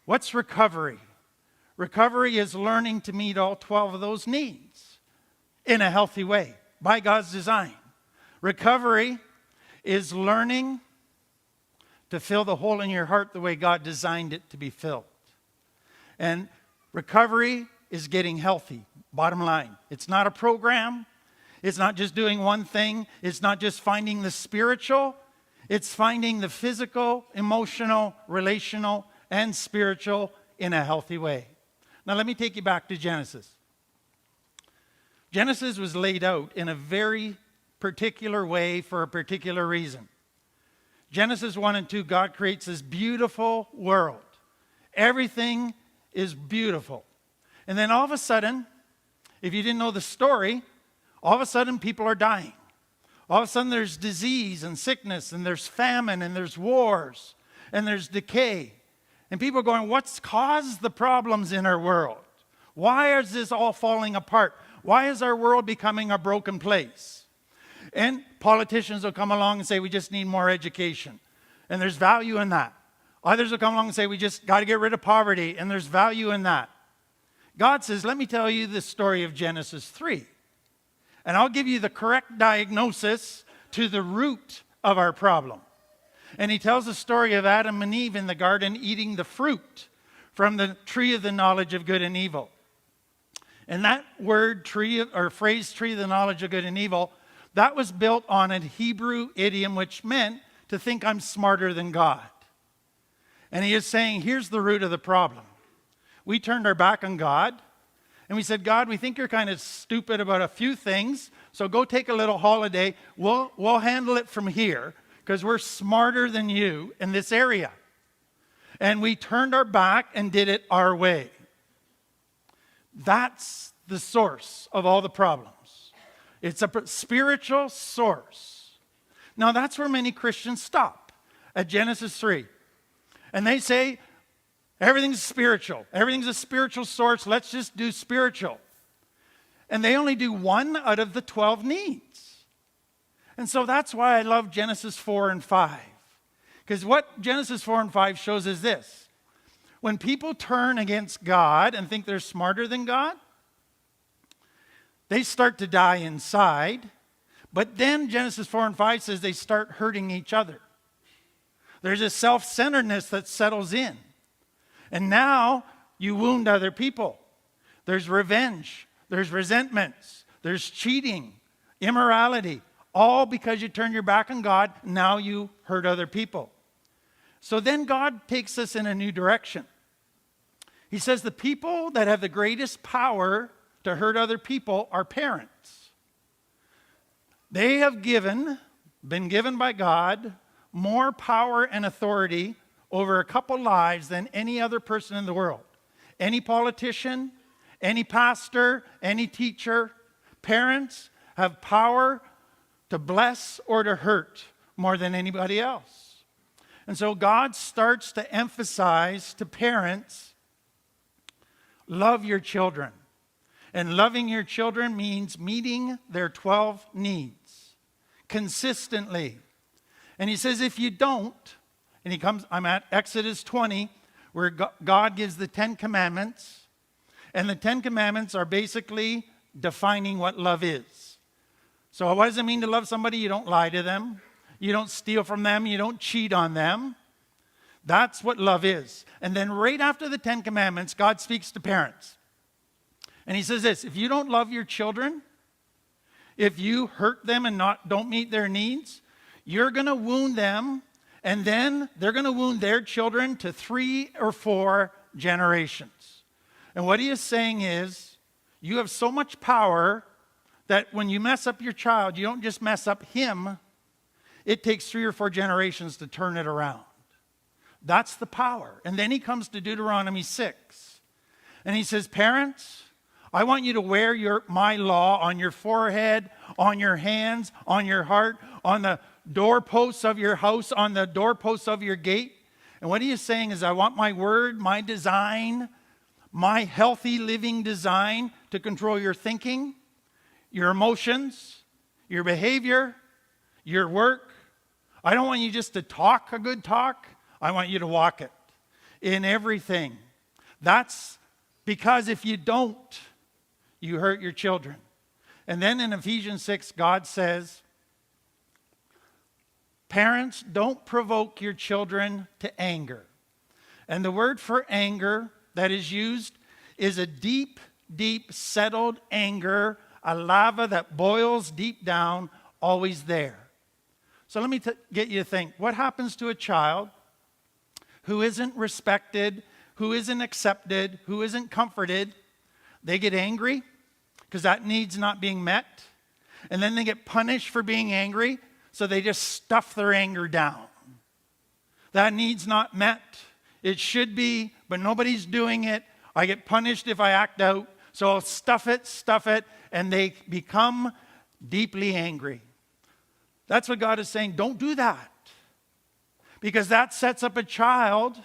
What's recovery? Recovery is learning to meet all 12 of those needs in a healthy way by God's design. Recovery is learning to fill the hole in your heart the way God designed it to be filled. And recovery is getting healthy, bottom line. It's not a program. It's not just doing one thing. It's not just finding the spiritual. It's finding the physical, emotional, relational, and spiritual in a healthy way. Now let me take you back to Genesis. Genesis was laid out in a very particular way for a particular reason. Genesis 1 and 2, God creates this beautiful world. Everything is beautiful. And then all of a sudden, if you didn't know the story, all of a sudden people are dying. All of a sudden there's disease and sickness, and there's famine, and there's wars, and there's decay. And people are going, what's caused the problems in our world? Why is this all falling apart? Why is our world becoming a broken place? And politicians will come along and say, we just need more education. And there's value in that. Others will come along and say, we just got to get rid of poverty. And there's value in that. God says, let me tell you the story of Genesis 3. And I'll give you the correct diagnosis to the root of our problem. And he tells the story of Adam and Eve in the garden eating the fruit from the tree of the knowledge of good and evil. And that word tree, or phrase tree of the knowledge of good and evil, that was built on a Hebrew idiom which meant to think I'm smarter than God. And he is saying, here's the root of the problem. We turned our back on God, and we said, God, we think you're kind of stupid about a few things, so go take a little holiday. We'll handle it from here, because we're smarter than you in this area. And we turned our back and did it our way. That's the source of all the problems. It's a spiritual source. Now that's where many Christians stop, at Genesis 3. And they say, everything's spiritual. Everything's a spiritual source. Let's just do spiritual. And they only do one out of the 12 needs. And so that's why I love Genesis 4 and 5. Because what Genesis 4 and 5 shows is this. When people turn against God and think they're smarter than God, they start to die inside. But then Genesis 4 and 5 says they start hurting each other. There's a self-centeredness that settles in. And now you wound other people. There's revenge. There's resentments. There's cheating, immorality. All because you turn your back on God. Now you hurt other people. So then God takes us in a new direction. He says the people that have the greatest power to hurt other people are parents. They have been given by God more power and authority over a couple lives than any other person in the world. Any politician, any pastor, any teacher. Parents have power to bless or to hurt more than anybody else. And so God starts to emphasize to parents, love your children. And loving your children means meeting their 12 needs consistently. And he says, if you don't, and I'm at Exodus 20, where God gives the 10 Commandments. And the 10 Commandments are basically defining what love is. So what does it mean to love somebody? You don't lie to them. You don't steal from them. You don't cheat on them. That's what love is. And then right after the 10 Commandments, God speaks to parents. And he says this, if you don't love your children, if you hurt them and don't meet their needs, you're going to wound them, and then they're going to wound their children to 3 or 4 generations. And what he is saying is, you have so much power that when you mess up your child, you don't just mess up him. It takes 3 or 4 generations to turn it around. That's the power. And then he comes to Deuteronomy 6. And he says, parents, I want you to wear my law on your forehead, on your hands, on your heart, on the doorposts of your house, on the doorposts of your gate. And what he is saying is, I want my word, my design, my healthy living design to control your thinking, your emotions, your behavior, your work. I don't want you just to talk a good talk. I want you to walk it. in everything. That's because if you don't, you hurt your children. And then in Ephesians 6, God says, parents, don't provoke your children to anger. And the word for anger that is used is a deep, deep settled anger, a lava that boils deep down, always there. So let me get you to think, what happens to a child who isn't respected, who isn't accepted, who isn't comforted? They get angry because that need's not being met. And then they get punished for being angry, so they just stuff their anger down. That need's not met. It should be, but nobody's doing it. I get punished if I act out, so I'll stuff it, and they become deeply angry. That's what God is saying. Don't do that. Because that sets up a child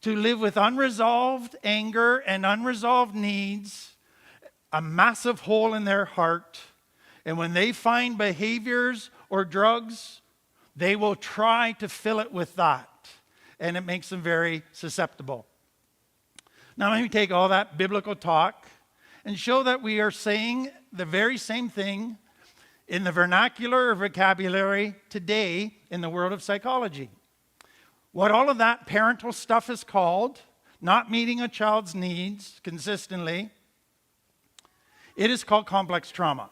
to live with unresolved anger and unresolved needs, a massive hole in their heart. And when they find behaviors or drugs, they will try to fill it with that. And it makes them very susceptible. Now let me take all that biblical talk and show that we are saying the very same thing in the vernacular or vocabulary today in the world of psychology. What all of that parental stuff is called, not meeting a child's needs consistently, it is called complex trauma.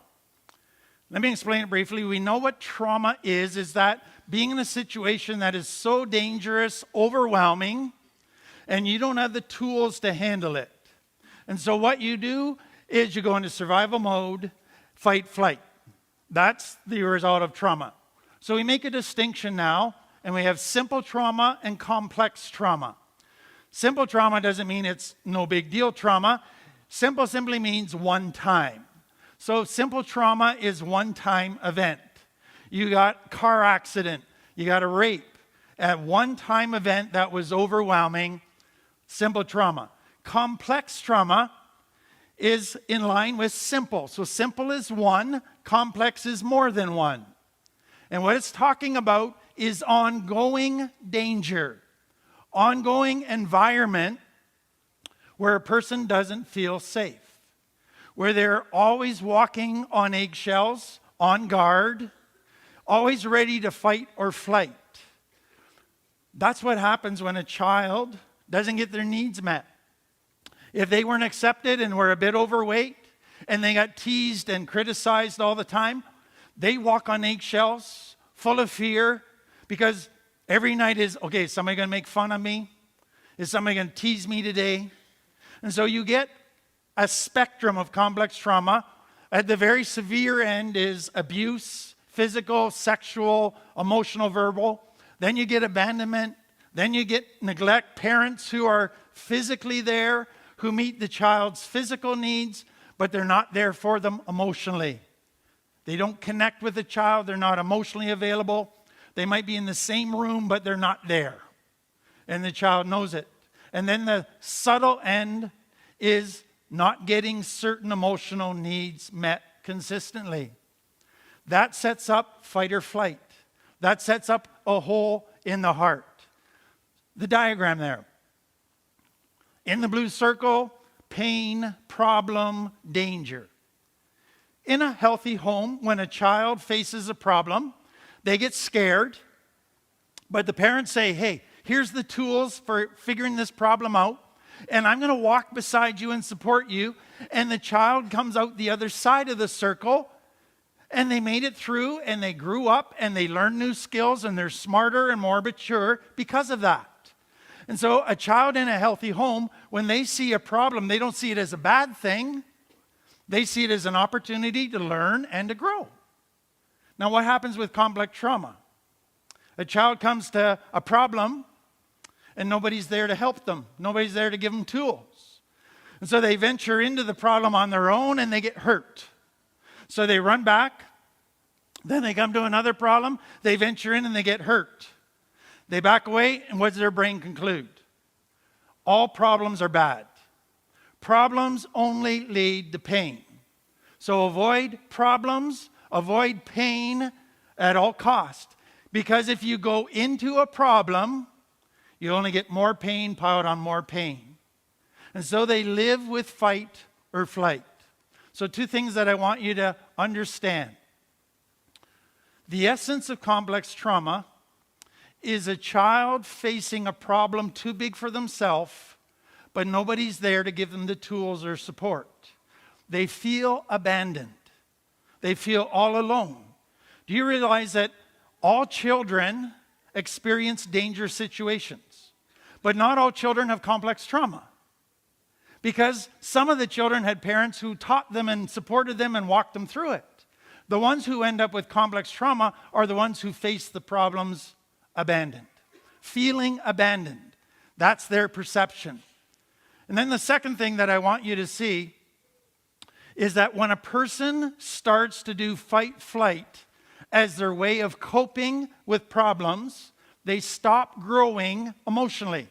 Let me explain it briefly. We know what trauma is that being in a situation that is so dangerous, overwhelming, and you don't have the tools to handle it. And so what you do is you go into survival mode, fight, flight. That's the result of trauma. So we make a distinction now, and we have simple trauma and complex trauma. Simple trauma doesn't mean it's no big deal trauma. Simple simply means one time. So simple trauma is one-time event. You got car accident, you got a rape, at one-time event that was overwhelming, simple trauma. Complex trauma is in line with simple. So simple is one, complex is more than one. And what it's talking about is ongoing danger, ongoing environment where a person doesn't feel safe, where they're always walking on eggshells, on guard, always ready to fight or flight. That's what happens when a child doesn't get their needs met. If they weren't accepted and were a bit overweight and they got teased and criticized all the time, they walk on eggshells, full of fear, because every night is, okay, is somebody going to make fun of me? Is somebody going to tease me today? And so you get a spectrum of complex trauma. At the very severe end is abuse, physical, sexual, emotional, verbal. Then you get abandonment. Then you get neglect. Parents who are physically there, who meet the child's physical needs, but they're not there for them emotionally. They don't connect with the child. They're not emotionally available. They might be in the same room, but they're not there. And the child knows it. And then the subtle end is not getting certain emotional needs met consistently. That sets up fight or flight. That sets up a hole in the heart. The diagram there. In the blue circle, pain, problem, danger. In a healthy home, when a child faces a problem, they get scared, but the parents say, hey, here's the tools for figuring this problem out, and I'm going to walk beside you and support you. And the child comes out the other side of the circle, and they made it through, and they grew up, and they learned new skills, and they're smarter and more mature because of that. And so a child in a healthy home, when they see a problem, they don't see it as a bad thing. They see it as an opportunity to learn and to grow. Now, what happens with complex trauma? A child comes to a problem, and nobody's there to help them. Nobody's there to give them tools. And so they venture into the problem on their own, and they get hurt. So they run back. Then they come to another problem. They venture in, and they get hurt. They back away, and what does their brain conclude? All problems are bad. Problems only lead to pain. So avoid problems, avoid pain at all cost. Because if you go into a problem, You only get more pain piled on more pain. And so they live with fight or flight. So two things that I want you to understand. The essence of complex trauma is a child facing a problem too big for themselves, but nobody's there to give them the tools or support. They feel abandoned. They feel all alone. Do you realize that all children experience dangerous situations, but not all children have complex trauma? Because some of the children had parents who taught them and supported them and walked them through it. The ones who end up with complex trauma are the ones who face the problems abandoned, feeling abandoned. That's their perception. And then the second thing that I want you to see is that when a person starts to do fight-flight as their way of coping with problems, they stop growing emotionally.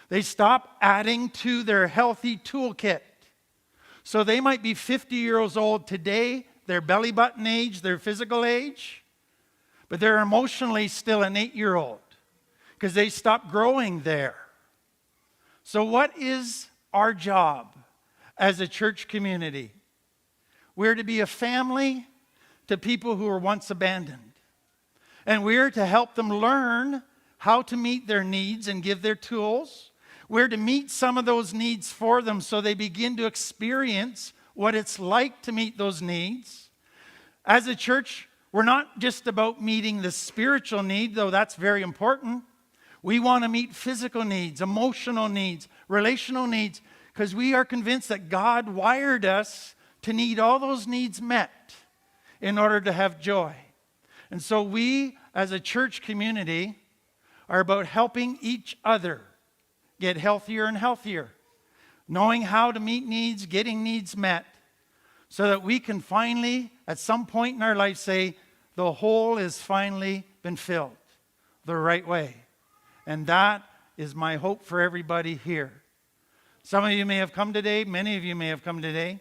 They stop adding to their healthy toolkit. So they might be 50 years old today, their belly button age, their physical age, but they're emotionally still an 8-year-old because they stopped growing there. So what is our job as a church community? We're to be a family to people who were once abandoned. And we're to help them learn how to meet their needs and give their tools. We're to meet some of those needs for them so they begin to experience what it's like to meet those needs. As a church, we're not just about meeting the spiritual need, though that's very important. We want to meet physical needs, emotional needs, relational needs, because we are convinced that God wired us to need all those needs met in order to have joy. And so we, as a church community, are about helping each other get healthier and healthier, knowing how to meet needs, getting needs met, so that we can finally, at some point in our life, say, the hole has finally been filled the right way. And that is my hope for everybody here. Some of you may have come today, many of you may have come today,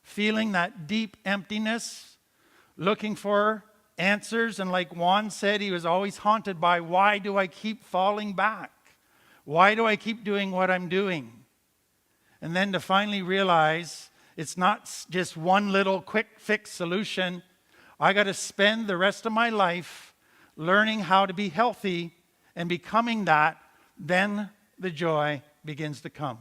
feeling that deep emptiness, looking for answers. And like Juan said, he was always haunted by, why do I keep falling back? Why do I keep doing what I'm doing? And then to finally realize it's not just one little quick fix solution. I got to spend the rest of my life learning how to be healthy and becoming that. Then the joy begins to come.